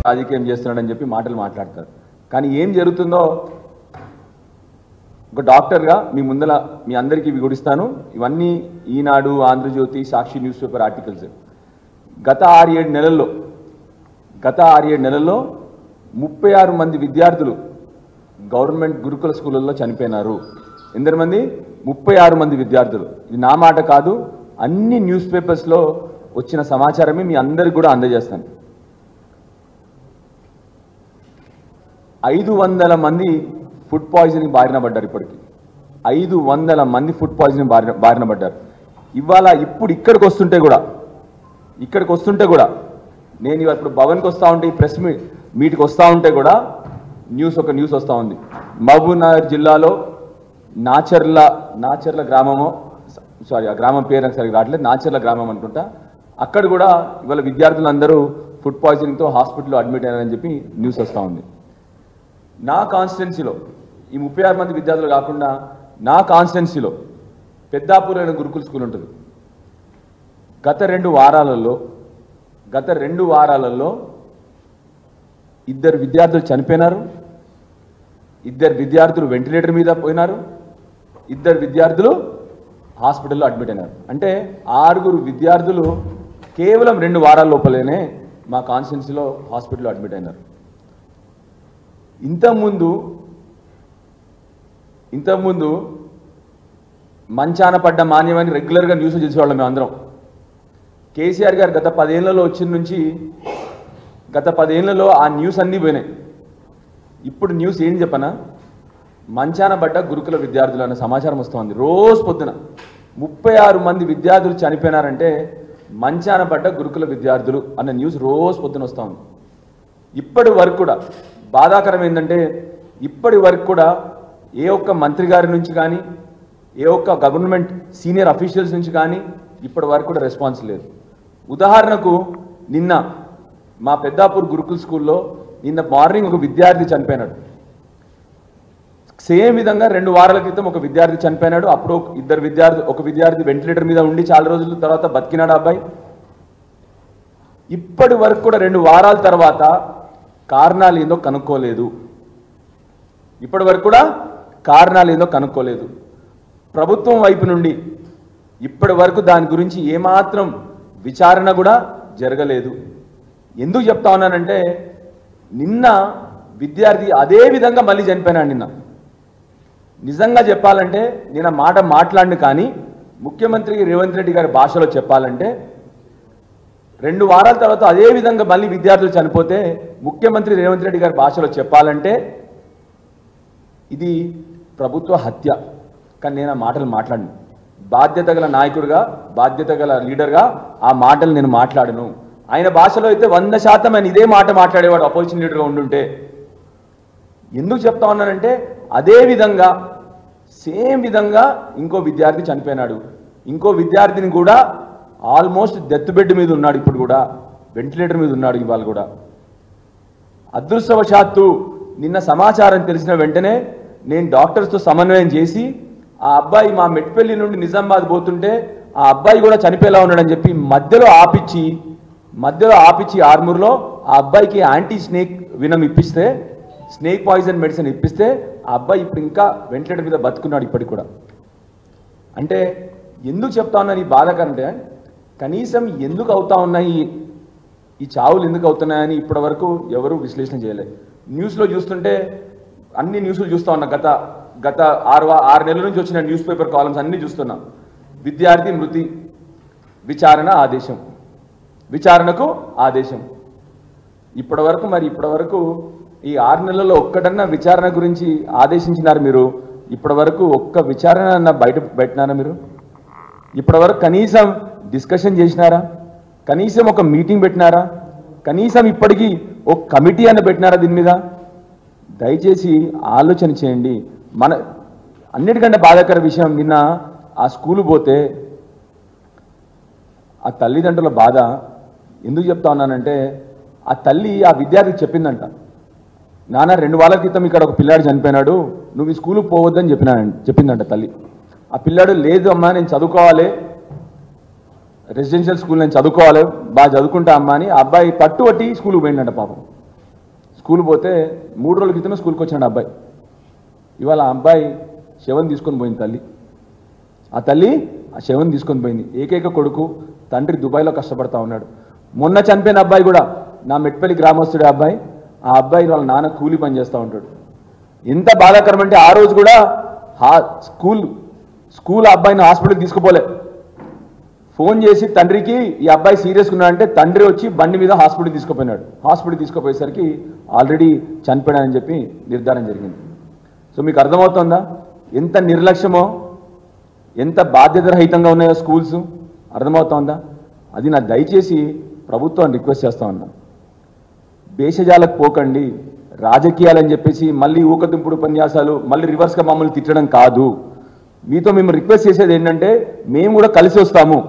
రాజకీయం చేస్తున్నాడని చెప్పి మాటలు మాట్లాడతారు. కానీ ఏం జరుగుతుందో ఒక డాక్టర్గా మీ ముందర మీ అందరికీ ఇవి గుడిస్తాను. ఇవన్నీ ఈనాడు, ఆంధ్రజ్యోతి, సాక్షి న్యూస్ పేపర్ ఆర్టికల్స్. గత 6-7 నెలల్లో 36 మంది విద్యార్థులు గవర్నమెంట్ గురుకుల స్కూళ్ళల్లో చనిపోయినారు. ఎంతమంది? 36 మంది విద్యార్థులు. ఇది నా మాట కాదు, అన్ని న్యూస్ పేపర్స్లో వచ్చిన సమాచారమే మీ అందరికి కూడా అందజేస్తాను. 500 మంది ఫుడ్ పాయిజనింగ్ బారిన పడ్డారు. ఇప్పటికి 500 మంది ఫుడ్ పాయిజనింగ్ బారిన పడ్డారు. ఇవాళ ఇప్పుడు ఇక్కడికి వస్తుంటే కూడా నేను ఇప్పుడు భవన్కి వస్తూ ఉంటే, ఈ ప్రెస్ మీట్కి వస్తూ ఉంటే కూడా ఒక న్యూస్ వస్తూ ఉంది. మహబూబ్నగర్ జిల్లాలో నాచర్ల గ్రామమో, సారీ ఆ గ్రామం పేరు నాకు సరిగ్గా రావట్లేదు, నాచర్ల గ్రామం అనుకుంటా, అక్కడ కూడా ఇవాళ విద్యార్థులందరూ ఫుడ్ పాయిజనింగ్తో హాస్పిటల్లో అడ్మిట్ అయ్యారని చెప్పి న్యూస్ వస్తూ ఉంది. నా కాన్స్టిట్యున్సీలో ఈ 36 మంది విద్యార్థులు కాకుండా నా కాన్స్టిట్యున్సీలో పెద్దాపూర్ అనే గురుకుల స్కూల్ ఉంటుంది. గత 2 వారాలలో 2 విద్యార్థులు చనిపోయినారు, 2 విద్యార్థులు వెంటిలేటర్ మీద పోయినారు, 2 విద్యార్థులు హాస్పిటల్లో అడ్మిట్ అయినారు. అంటే 6 విద్యార్థులు కేవలం 2 వారాల లోపలనే మా కాన్స్టిట్యున్సీలో హాస్పిటల్లో అడ్మిట్ అయినారు. ఇంతకుముందు మంచాన పడ్డ మాన్యమని రెగ్యులర్గా న్యూస్ చూసేవాళ్ళం మేమందరం. కేసీఆర్ గారు గత 10 ఏళ్లలో వచ్చిన నుంచి గత 10 ఏళ్లలో ఆ న్యూస్ అన్నీ పోయినాయి. ఇప్పుడు న్యూస్ ఏం చెప్పనా, మంచాన పడ్డ గురుకుల విద్యార్థులు అనే సమాచారం వస్తుంది. రోజు పొద్దున 36 మంది విద్యార్థులు చనిపోయినారంటే మంచాన పడ్డ గురుకుల విద్యార్థులు అన్న న్యూస్ రోజు పొద్దున వస్తూ ఉంది. ఇప్పటి వరకు కూడా బాధాకరం ఏంటంటే, ఇప్పటి వరకు కూడా ఏ ఒక్క మంత్రి గారి నుంచి కానీ, ఏ ఒక్క గవర్నమెంట్ సీనియర్ అఫీషియల్స్ నుంచి కానీ ఇప్పటి వరకు కూడా రెస్పాన్స్ లేదు. ఉదాహరణకు నిన్న మా పెద్దాపూర్ గురుకుల స్కూల్లో నిన్న మార్నింగ్ ఒక విద్యార్థి చనిపోయినాడు. సేమ్ విధంగా 2 వారాల క్రితం ఒక విద్యార్థి చనిపోయినాడు. అప్పుడు ఒక విద్యార్థి వెంటిలేటర్ మీద ఉండి చాలా రోజుల తర్వాత బతికినాడు అబ్బాయి. ఇప్పటి వరకు కూడా 2 వారాల తర్వాత కారణాలు ఏందో కనుక్కోలేదు. ప్రభుత్వం వైపు నుండి ఇప్పటి వరకు దాని గురించి ఏమాత్రం విచారణ కూడా జరగలేదు. ఎందుకు చెప్తా ఉన్నానంటే, నిన్న విద్యార్థి అదే విధంగా మళ్ళీ చనిపోయినాడు. నిజంగా చెప్పాలంటే నేను మాట మాట్లాడిన, కానీ ముఖ్యమంత్రి రేవంత్ రెడ్డి గారి భాషలో చెప్పాలంటే 2 వారాల తర్వాత అదే విధంగా మళ్ళీ విద్యార్థులు చనిపోతే ముఖ్యమంత్రి రేవంత్ రెడ్డి గారి భాషలో చెప్పాలంటే ఇది ప్రభుత్వ హత్య. కానీ నేను ఆ మాటలు మాట్లాడను. బాధ్యత గల నాయకుడిగా, బాధ్యత గల లీడర్గా ఆ మాటలు నేను మాట్లాడను. ఆయన భాషలో అయితే 100% ఆయన ఇదే మాట మాట్లాడేవాడు అపోజిషన్ లీడర్గా ఉండుంటే. ఎందుకు చెప్తా ఉన్నానంటే, అదే విధంగా సేమ్ విధంగా ఇంకో విద్యార్థి చనిపోయినాడు. ఇంకో విద్యార్థిని కూడా ఆల్మోస్ట్ డెత్ బెడ్ మీద ఉన్నాడు. ఇప్పుడు కూడా వెంటిలేటర్ మీద ఉన్నాడు. ఇవాళ కూడా అదృష్టవశాత్తు నిన్న సమాచారం తెలిసిన వెంటనే నేను డాక్టర్స్తో సమన్వయం చేసి ఆ అబ్బాయి మా మెట్పల్లి నుండి నిజామాబాద్ పోతుంటే ఆ అబ్బాయి కూడా చనిపోయేలా ఉన్నాడని చెప్పి మధ్యలో ఆపిచ్చి ఆర్మూర్లో ఆ అబ్బాయికి యాంటీ స్నేక్ వినం ఇప్పిస్తే, స్నేక్ పాయిజన్ మెడిసిన్ ఇప్పిస్తే ఆ అబ్బాయి ఇప్పుడు ఇంకా వెంటిలేటర్ మీద బతుకున్నాడు ఇప్పటికి కూడా. అంటే ఎందుకు చెప్తా ఉన్నాను ఈ బాధకరం అంటే, కనీసం ఎందుకు అవుతా ఉన్నాయి ఈ చావులు, ఎందుకు అవుతున్నాయని ఇప్పటి వరకు ఎవరు విశ్లేషణ చేయలేదు. న్యూస్లో చూస్తుంటే అన్ని న్యూస్లు చూస్తూ ఉన్నా. గత 6 నెలల నుంచి వచ్చిన న్యూస్ పేపర్ కాలమ్స్ అన్నీ చూస్తున్నా. విద్యార్థి మృతి, విచారణకు ఆదేశం. ఇప్పటి వరకు ఈ 6 నెలల్లో ఒక్కటన్నా విచారణ గురించి ఆదేశించినారు మీరు? ఇప్పటి వరకు ఒక్క విచారణ అన్న బయట పెట్టినారా మీరు? ఇప్పటి వరకు కనీసం డిస్కషన్ చేసినారా? కనీసం ఒక మీటింగ్ పెట్టినారా? కనీసం ఇప్పటికీ ఒక కమిటీ అన్న పెట్టినారా దీని మీద? దయచేసి ఆలోచన చేయండి. అన్నిటికంటే బాధాకర విషయం, నిన్న ఆ స్కూలు పోతే ఆ తల్లిదండ్రుల బాధ ఎందుకు చెప్తా ఉన్నానంటే, ఆ తల్లి ఆ విద్యార్థికి చెప్పిందంట, నాన్న 2 వారాల క్రితం ఇక్కడ ఒక పిల్లాడు చనిపోయినాడు, నువ్వు ఈ స్కూలుకు పోవద్దని చెప్పిందంట తల్లి. ఆ పిల్లాడు లేదు అమ్మా, నేను చదువుకోవాలి, రెసిడెన్షియల్ స్కూల్ నేను చదువుకోవాలి, బాగా చదువుకుంటా అమ్మా అని ఆ అబ్బాయి పట్టుబట్టి స్కూల్కి పోయిందంట. పాపం స్కూల్ పోతే 3 రోజుల క్రితమే స్కూల్కి వచ్చాడు అబ్బాయి. ఇవాళ ఆ అబ్బాయి శవం తీసుకొని పోయింది తల్లి. ఆ తల్లి ఆ శవం తీసుకొని పోయింది. ఏకైక కొడుకు, తండ్రి దుబాయ్లో కష్టపడతా ఉన్నాడు. మొన్న చనిపోయిన అబ్బాయి కూడా నా మెట్పల్లి గ్రామస్తుడే అబ్బాయి. ఆ అబ్బాయి వాళ్ళ నాన్న కూలీ పని చేస్తూ ఉంటాడు. ఎంత బాధాకరం అంటే ఆ రోజు కూడా స్కూల్ అబ్బాయిని హాస్పిటల్కి తీసుకుపోలే. ఫోన్ చేసి తండ్రికి ఈ అబ్బాయి సీరియస్గా ఉన్నాడంటే తండ్రి వచ్చి బండి మీద హాస్పిటల్ తీసుకుపోయినాడు. హాస్పిటల్ తీసుకుపోయేసరికి ఆల్రెడీ చనిపోయాడని చెప్పి నిర్ధారణ జరిగింది. సో మీకు అర్థమవుతుందా ఎంత నిర్లక్ష్యమో, ఎంత బాధ్యతారహితంగా ఉన్నాయో స్కూల్స్? అర్థమవుతోందా? అది నా దయచేసి ప్రభుత్వాన్ని రిక్వెస్ట్ చేస్తా ఉన్నా, భేషజాలకు పోకండి. రాజకీయాలని చెప్పేసి మళ్ళీ ఊకదింపుడు ఉపన్యాసాలు, మళ్ళీ రివర్స్గా మమ్మల్ని తిట్టడం కాదు. మీతో మేము రిక్వెస్ట్ చేసేది ఏంటంటే మేము కూడా కలిసి వస్తాము,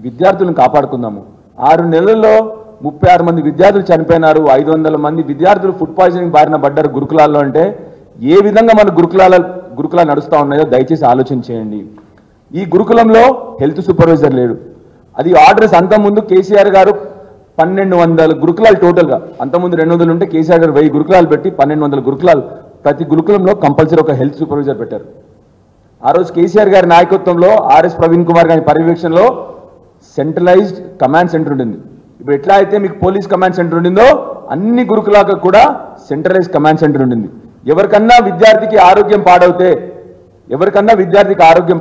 విద్యార్థులను కాపాడుకుందాము. 6 నెలల్లో 36 మంది విద్యార్థులు చనిపోయినారు, 500 మంది విద్యార్థులు ఫుడ్ పాయిజనింగ్ బారిన పడ్డారు గురుకులాల్లో. అంటే ఏ విధంగా మన గురుకులాలు నడుస్తూ ఉన్నాయో దయచేసి ఆలోచన చేయండి. ఈ గురుకులంలో హెల్త్ సూపర్వైజర్ లేడు. అది ఆర్డర్స్ అంతకుముందు కేసీఆర్ గారు 1200 గురుకులాలు టోటల్గా, అంతకుముందు 200 ఉంటే కేసీఆర్ గారు 1000 గురుకులాలు పెట్టి 1200 గురుకులాలు, ప్రతి గురుకులంలో కంపల్సరీ ఒక హెల్త్ సూపర్వైజర్ పెట్టారు. ఆ రోజు కేసీఆర్ గారి నాయకత్వంలో ఆర్ఎస్ ప్రవీణ్ కుమార్ గారి పర్యవేక్షణలో సెంట్రలైజ్డ్ కమాండ్ సెంటర్ ఉండింది. ఇప్పుడు ఎట్లా అయితే మీకు పోలీస్ కమాండ్ సెంటర్ ఉండిందో అన్ని గురుకులాలకు కూడా సెంట్రలైజ్డ్ కమాండ్ సెంటర్ ఉండింది. ఎవరికన్నా విద్యార్థికి ఆరోగ్యం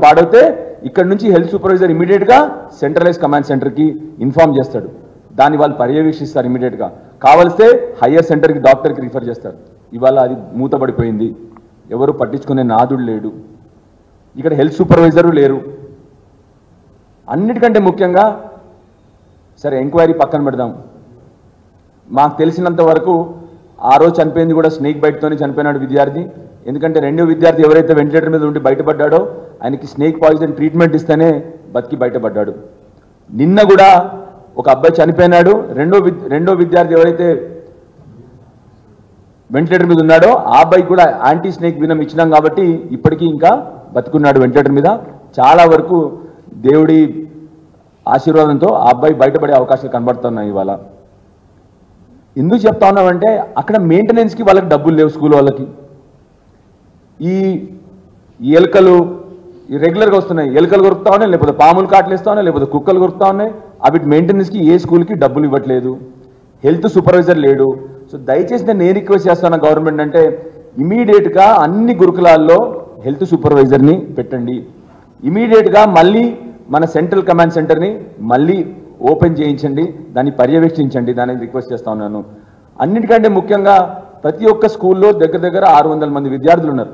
పాడవుతే ఇక్కడ నుంచి హెల్త్ సూపర్వైజర్ ఇమీడియట్గా సెంట్రలైజ్డ్ కమాండ్ సెంటర్కి ఇన్ఫార్మ్ చేస్తాడు. దాన్ని వాళ్ళు పర్యవేక్షిస్తారు ఇమీడియట్గా. కావలిస్తే హయ్యర్ సెంటర్కి, డాక్టర్కి రిఫర్ చేస్తారు. ఇవాళ అది మూతపడిపోయింది. ఎవరు పట్టించుకునే నాదుడు లేడు. ఇక్కడ హెల్త్ సూపర్వైజరు లేరు. అన్నిటికంటే ముఖ్యంగా సరే ఎంక్వైరీ పక్కన పెడదాం. మాకు తెలిసినంత వరకు ఆ రోజు చనిపోయింది కూడా స్నేక్ బైట్తోనే చనిపోయినాడు విద్యార్థి. ఎందుకంటే 2వ విద్యార్థి ఎవరైతే వెంటిలేటర్ మీద ఉండి బయటపడ్డాడో ఆయనకి స్నేక్ పాయిజన్ ట్రీట్మెంట్ ఇస్తేనే బతికి బయటపడ్డాడు. నిన్న కూడా ఒక అబ్బాయి చనిపోయినాడు. రెండో విద్యార్థి ఎవరైతే వెంటిలేటర్ మీద ఉన్నాడో ఆ అబ్బాయి కూడా యాంటీ స్నేక్ వినం ఇచ్చినాం కాబట్టి ఇప్పటికీ ఇంకా బతుకున్నాడు వెంటిలేటర్ మీద. చాలా వరకు దేవుడి ఆశీర్వాదంతో ఆ అబ్బాయి బయటపడే అవకాశాలు కనబడుతున్నాయి. ఇవాళ ఎందుకు చెప్తా ఉన్నామంటే అక్కడ మెయింటెనెన్స్కి వాళ్ళకి డబ్బులు లేవు. స్కూల్ వాళ్ళకి ఈ ఎలుకలు రెగ్యులర్గా వస్తున్నాయి. ఎలుకలు కొరుకుతా ఉన్నాయి, లేకపోతే పాములు కాటలు ఇస్తా ఉన్నాయి, లేకపోతే కుక్కలు కొరుకుతా ఉన్నాయి. అవి మెయింటెనెన్స్కి ఏ స్కూల్కి డబ్బులు ఇవ్వట్లేదు. హెల్త్ సూపర్వైజర్ లేడు. సో దయచేసి నేను రిక్వెస్ట్ చేస్తాను గవర్నమెంట్ అంటే ఇమీడియట్గా అన్ని గురుకులాల్లో హెల్త్ సూపర్వైజర్ని పెట్టండి. ఇమీడియట్గా మళ్ళీ మన సెంట్రల్ కమాండ్ సెంటర్ని మళ్ళీ ఓపెన్ చేయించండి, దాన్ని పర్యవేక్షించండి. దానికి రిక్వెస్ట్ చేస్తా ఉన్నాను. అన్నిటికంటే ముఖ్యంగా ప్రతి ఒక్క స్కూల్లో దగ్గర 600 మంది విద్యార్థులు ఉన్నారు.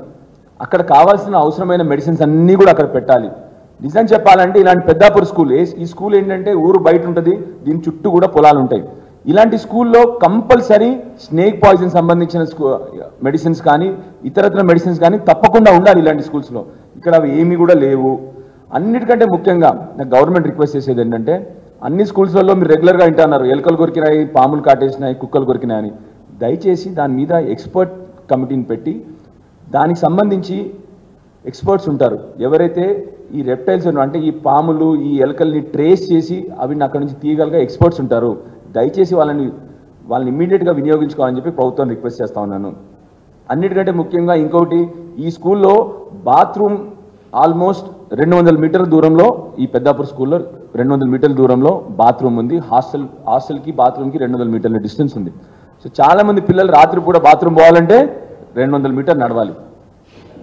అక్కడ కావాల్సిన అవసరమైన మెడిసిన్స్ అన్నీ కూడా అక్కడ పెట్టాలి. నిజం చెప్పాలంటే ఇలాంటి పెద్దాపూర్ స్కూల్, ఈ స్కూల్ ఏంటంటే ఊరు బయట ఉంటుంది, దీని చుట్టూ కూడా పొలాలు ఉంటాయి. ఇలాంటి స్కూల్లో కంపల్సరీ స్నేక్ పాయిజన్ సంబంధించిన మెడిసిన్స్ కానీ ఇతరత్ర మెడిసిన్స్ కానీ తప్పకుండా ఉండాలి ఇలాంటి స్కూల్స్లో. ఇక్కడ అవి ఏమీ కూడా లేవు. అన్నిటికంటే ముఖ్యంగా నాకు గవర్నమెంట్ రిక్వెస్ట్ చేసేది ఏంటంటే అన్ని స్కూల్స్లలో మీరు రెగ్యులర్గా వింటున్నారు ఎలుకలు కొరికినాయి, పాములు కాటేసినాయి, కుక్కలు కొరికినాయని. దయచేసి దాని మీద ఎక్స్పర్ట్ కమిటీని పెట్టి దానికి సంబంధించి ఎక్స్పర్ట్స్ ఉంటారు. ఎవరైతే ఈ రెప్టైల్స్ అంటే ఈ పాములు, ఈ ఎలుకల్ని ట్రేస్ చేసి అవి అక్కడి నుంచి తీయగలిగే ఎక్స్పర్ట్స్ ఉంటారు. దయచేసి వాళ్ళని ఇమ్మీడియట్గా వినియోగించుకోవాలని చెప్పి ప్రభుత్వం రిక్వెస్ట్ చేస్తా ఉన్నాను. అన్నిటికంటే ముఖ్యంగా ఇంకొకటి, ఈ స్కూల్లో బాత్రూమ్ ఆల్మోస్ట్ 200 మీటర్ల దూరంలో, ఈ పెద్దాపూర్ స్కూల్లో 200 మీటర్ల దూరంలో బాత్రూమ్ ఉంది. హాస్టల్కి బాత్రూమ్కి 200 మీటర్ల డిస్టెన్స్ ఉంది. సో చాలామంది పిల్లలు రాత్రిపూట బాత్రూమ్ పోవాలంటే 200 మీటర్లు నడవాలి.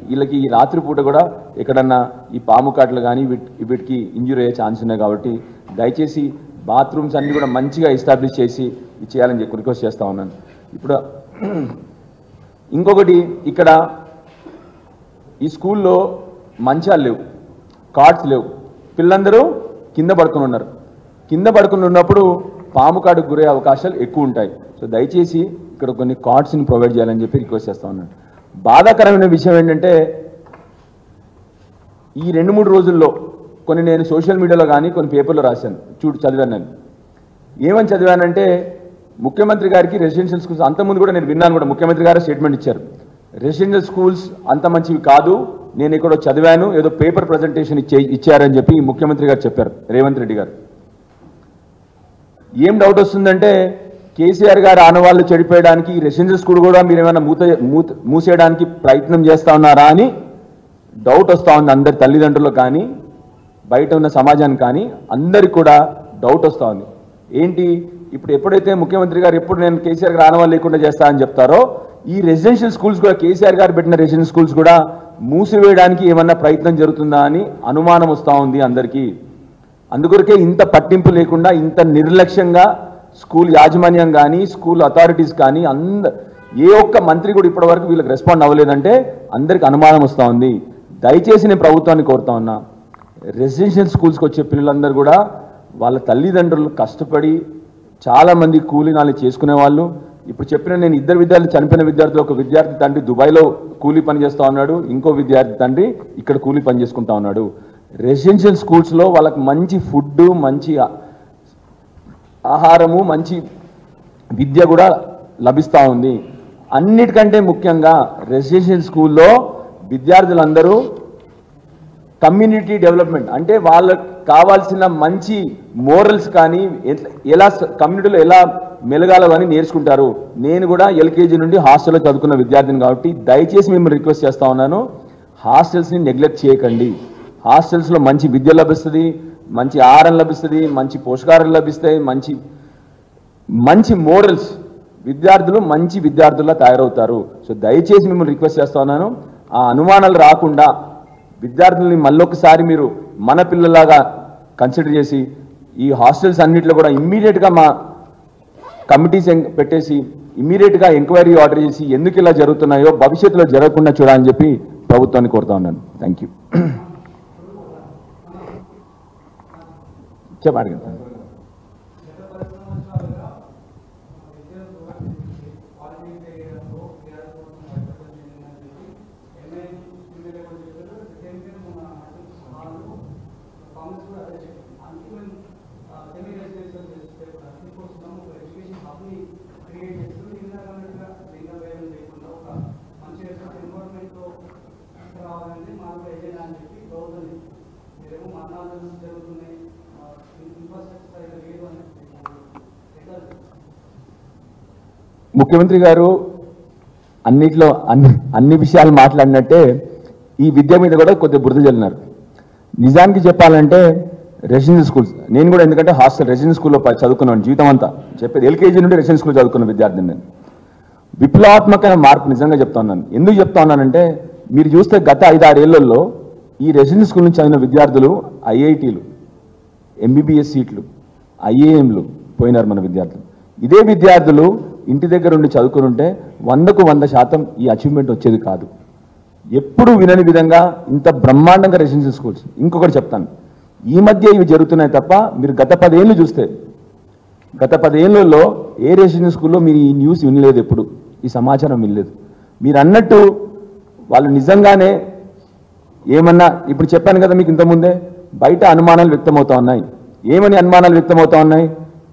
వీళ్ళకి ఈ రాత్రిపూట కూడా ఎక్కడన్నా ఈ పాము కాటలు కానీ వీటికి ఇంజూరీ అయ్యే ఛాన్స్ ఉన్నాయి. కాబట్టి దయచేసి బాత్రూమ్స్ అన్నీ కూడా మంచిగా ఎస్టాబ్లిష్ చేసి చేయాలని చెప్పి రిక్వెస్ట్ చేస్తూ ఉన్నాను. ఇప్పుడు ఇంకొకటి, ఇక్కడ ఈ స్కూల్లో మంచాలు లేవు, కార్డ్స్ లేవు, పిల్లలందరూ కింద పడుకుని ఉన్నారు. కింద పడుకుని ఉన్నప్పుడు పాము కాటుకు గురే అవకాశాలు ఎక్కువ ఉంటాయి. సో దయచేసి ఇక్కడ కొన్ని కార్డ్స్ని ప్రొవైడ్ చేయాలని చెప్పి రిక్వెస్ట్ చేస్తూ ఉన్నాను. బాధాకరమైన విషయం ఏంటంటే ఈ 2-3 రోజుల్లో కొన్ని నేను సోషల్ మీడియాలో కానీ కొన్ని పేపర్లో రాశాను, చదివాను. నేను ఏమని చదివానంటే ముఖ్యమంత్రి గారికి రెసిడెన్షియల్ స్కూల్స్ అంతకుముందు కూడా నేను విన్నాను, కూడా ముఖ్యమంత్రి గారు స్టేట్మెంట్ ఇచ్చారు, రెసిడెన్షియల్ స్కూల్స్ అంత మంచివి కాదు, నేను ఇక్కడ చదివాను, ఏదో పేపర్ ప్రజెంటేషన్ ఇచ్చారని చెప్పి ముఖ్యమంత్రి గారు చెప్పారు, రేవంత్ రెడ్డి గారు. ఏం డౌట్ వస్తుందంటే కేసీఆర్ గారు ఆనవాళ్ళు చెడిపోయడానికి రెసిడెన్షియల్ స్కూల్ కూడా మీరు ఏమైనా మూసేయడానికి ప్రయత్నం చేస్తా ఉన్నారా అని డౌట్ వస్తూ ఉంది అందరి తల్లిదండ్రులు కానీ బయట ఉన్న సమాజానికి కానీ అందరికి కూడా డౌట్ వస్తూ ఉంది. ఏంటి ఇప్పుడు ఎప్పుడైతే ముఖ్యమంత్రి గారు ఎప్పుడు నేను కేసీఆర్ గారు ఆనవాళ్ళు లేకుండా చేస్తా అని చెప్తారో ఈ రెసిడెన్షియల్ స్కూల్స్ కూడా కేసీఆర్ గారు పెట్టిన రెసిడెన్షియల్ స్కూల్స్ కూడా మూసివేయడానికి ఏమన్నా ప్రయత్నం జరుగుతుందా అని అనుమానం వస్తూ ఉంది అందరికీ. అందుకొరకే ఇంత పట్టింపు లేకుండా ఇంత నిర్లక్ష్యంగా స్కూల్ యాజమాన్యం కానీ స్కూల్ అథారిటీస్ కానీ ఏ ఒక్క మంత్రి కూడా ఇప్పటివరకు వీళ్ళకి రెస్పాండ్ అవ్వలేదంటే అందరికి అనుమానం వస్తూ ఉంది. దయచేసి నేను ప్రభుత్వాన్ని కోరుతా ఉన్నా, రెసిడెన్షియల్ స్కూల్స్కి వచ్చే పిల్లలందరూ కూడా వాళ్ళ తల్లిదండ్రులు కష్టపడి చాలామంది కూలీ నాలి చేసుకునే వాళ్ళు. ఇప్పుడు చెప్పిన నేను ఇద్దరు విద్యార్థులు చనిపోయిన విద్యార్థులు, ఒక విద్యార్థి తండ్రి దుబాయ్లో కూలీ పని చేస్తూ ఉన్నాడు, ఇంకో విద్యార్థి తండ్రి ఇక్కడ కూలీ పని చేసుకుంటా ఉన్నాడు. రెసిడెన్షియల్ స్కూల్స్లో వాళ్ళకి మంచి ఫుడ్, మంచి ఆహారము, మంచి విద్య కూడా లభిస్తూ ఉంది. అన్నిటికంటే ముఖ్యంగా రెసిడెన్షియల్ స్కూల్లో విద్యార్థులందరూ కమ్యూనిటీ డెవలప్మెంట్ అంటే వాళ్ళకి కావాల్సిన మంచి మోరల్స్ కానీ ఎలా కమ్యూనిటీలో ఎలా మెలగాలో అని నేర్చుకుంటారు. నేను కూడా ఎల్కేజీ నుండి హాస్టల్లో చదువుకున్న విద్యార్థిని కాబట్టి దయచేసి మిమ్మల్ని రిక్వెస్ట్ చేస్తా ఉన్నాను, హాస్టల్స్ని నెగ్లెక్ట్ చేయకండి. హాస్టల్స్లో మంచి విద్య లభిస్తుంది, మంచి ఆహారం లభిస్తుంది, మంచి పోషకాహారం లభిస్తాయి, మంచి మోరల్స్, విద్యార్థులు మంచి విద్యార్థుల్లా తయారవుతారు. సో దయచేసి మిమ్మల్ని రిక్వెస్ట్ చేస్తా ఉన్నాను, ఆ అనుమానాలు రాకుండా విద్యార్థుల్ని మళ్ళొకసారి మీరు మన పిల్లలాగా కన్సిడర్ చేసి ఈ హాస్టల్స్ అన్నింటిలో కూడా ఇమ్మీడియట్గా మా కమిటీస్ పెట్టేసి ఇమ్మీడియట్గా ఎంక్వైరీ ఆర్డర్ చేసి ఎందుకు ఇలా జరుగుతున్నాయో భవిష్యత్తులో జరగకుండా చూడాలని చెప్పి ప్రభుత్వాన్ని కోరుతా ఉన్నాను. Thank you. చెప్పండి. ముఖ్యమంత్రి గారు అన్నిట్లో అన్ని విషయాలు మాట్లాడినట్టే ఈ విద్య మీద కూడా కొద్దిగా బురద జల్లినారు. నిజానికి చెప్పాలంటే రెసిడెన్షియల్ స్కూల్స్, నేను కూడా ఎందుకంటే రెసిడెన్షియల్ స్కూల్లో చదువుకున్నాను జీవితం అంతా, చెప్పేది ఎల్కేజీ నుండి రెసిడెన్షియల్ స్కూల్ చదువుకున్న విద్యార్థిని నేను. విప్లవాత్మకమైన మార్పు నిజంగా చెప్తా ఉన్నాను. ఎందుకు చెప్తా ఉన్నానంటే మీరు చూస్తే గత 5-6 ఏళ్లలో ఈ రెసిడెన్షియల్ స్కూల్ నుంచి చదివిన విద్యార్థులు ఐఐటీలు, ఎంబీబీఎస్ సీట్లు, ఐఏఎంలు పోయినారు మన విద్యార్థులు. ఇదే విద్యార్థులు ఇంటి దగ్గర ఉండి చదువుకుని ఉంటే 100కు 100% ఈ అచీవ్మెంట్ వచ్చేది కాదు. ఎప్పుడు వినని విధంగా ఇంత బ్రహ్మాండంగా రెసిడెన్షియల్ స్కూల్స్. ఇంకొకటి చెప్తాను, ఈ మధ్య ఇవి జరుగుతున్నాయి తప్ప మీరు గత 10 ఏళ్ళు చూస్తే గత 10 ఏళ్లలో ఏ రెసిడెన్షియల్ స్కూల్లో మీరు ఈ న్యూస్ వినలేదు, ఎప్పుడు ఈ సమాచారం వినలేదు. మీరు అన్నట్టు వాళ్ళు నిజంగానే ఏమన్నా ఇప్పుడు చెప్పాను కదా మీకు ఇంతకుముందే, బయట అనుమానాలు వ్యక్తమవుతా ఉన్నాయి. ఏమని అనుమానాలు వ్యక్తమవుతా ఉన్నాయి?